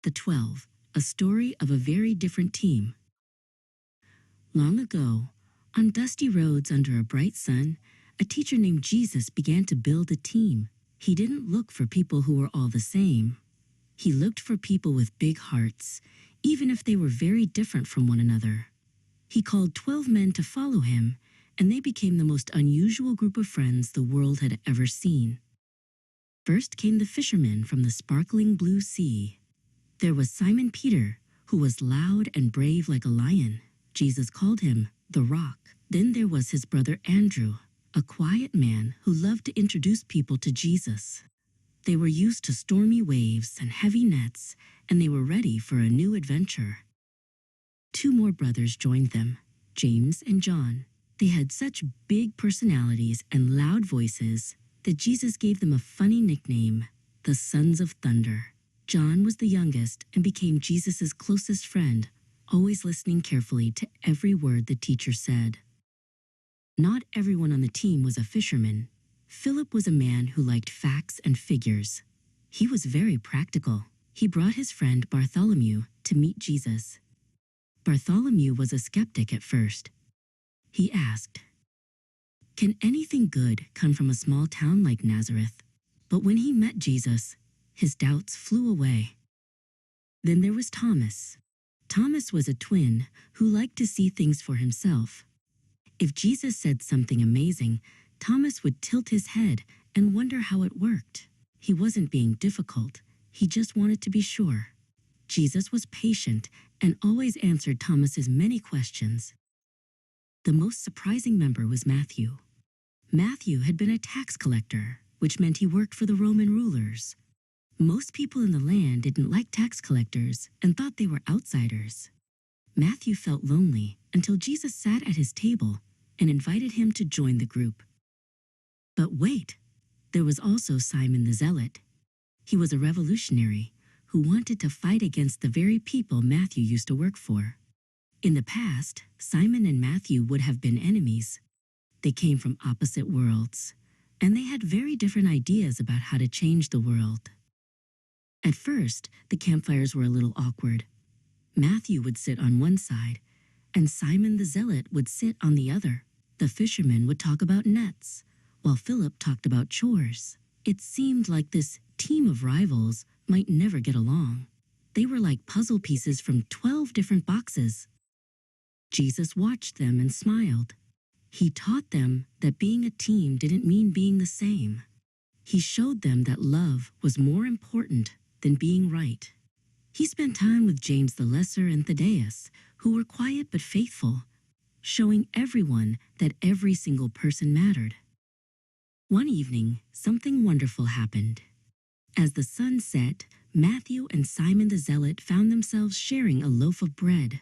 The 12, a story of a very different team. Long ago, on dusty roads under a bright sun, a teacher named Jesus began to build a team. He didn't look for people who were all the same. He looked for people with big hearts, even if they were very different from one another. He called 12 men to follow him, and they became the most unusual group of friends the world had ever seen. First came the fishermen from the sparkling blue sea. There was Simon Peter, who was loud and brave like a lion. Jesus called him the Rock. Then there was his brother Andrew, a quiet man who loved to introduce people to Jesus. They were used to stormy waves and heavy nets, and they were ready for a new adventure. 2 more brothers joined them, James and John. They had such big personalities and loud voices that Jesus gave them a funny nickname, the Sons of Thunder. John was the youngest and became Jesus' closest friend, always listening carefully to every word the teacher said. Not everyone on the team was a fisherman. Philip was a man who liked facts and figures. He was very practical. He brought his friend Bartholomew to meet Jesus. Bartholomew was a skeptic at first. He asked, "Can anything good come from a small town like Nazareth?" But when he met Jesus, his doubts flew away. Then there was Thomas. Thomas was a twin who liked to see things for himself. If Jesus said something amazing, Thomas would tilt his head and wonder how it worked. He wasn't being difficult. He just wanted to be sure. Jesus was patient and always answered Thomas's many questions. The most surprising member was Matthew. Matthew had been a tax collector, which meant he worked for the Roman rulers. Most people in the land didn't like tax collectors and thought they were outsiders. Matthew felt lonely until Jesus sat at his table and invited him to join the group. But wait, there was also Simon the Zealot. He was a revolutionary who wanted to fight against the very people Matthew used to work for. In the past, Simon and Matthew would have been enemies. They came from opposite worlds, and they had very different ideas about how to change the world. At first, the campfires were a little awkward. Matthew would sit on one side, and Simon the Zealot would sit on the other. The fishermen would talk about nets, while Philip talked about chores. It seemed like this team of rivals might never get along. They were like puzzle pieces from 12 different boxes. Jesus watched them and smiled. He taught them that being a team didn't mean being the same. He showed them that love was more important than being right. He spent time with James the Lesser and Thaddeus, who were quiet but faithful, showing everyone that every single person mattered. One evening, something wonderful happened. As the sun set, Matthew and Simon the Zealot found themselves sharing a loaf of bread.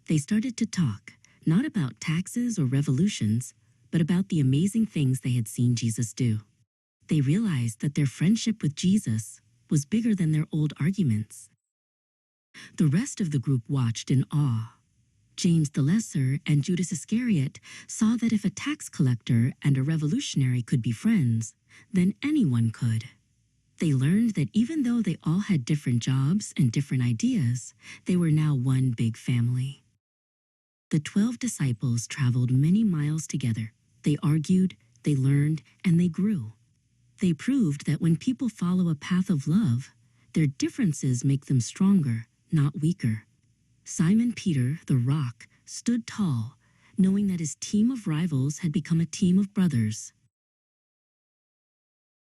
They started to talk, not about taxes or revolutions, but about the amazing things they had seen Jesus do. They realized that their friendship with Jesus was bigger than their old arguments. The rest of the group watched in awe. James the Lesser and Judas Iscariot saw that if a tax collector and a revolutionary could be friends, then anyone could. They learned that even though they all had different jobs and different ideas, they were now one big family. The 12 disciples traveled many miles together. They argued, they learned, and they grew. They proved that when people follow a path of love, their differences make them stronger, not weaker. Simon Peter, the Rock, stood tall, knowing that his team of rivals had become a team of brothers.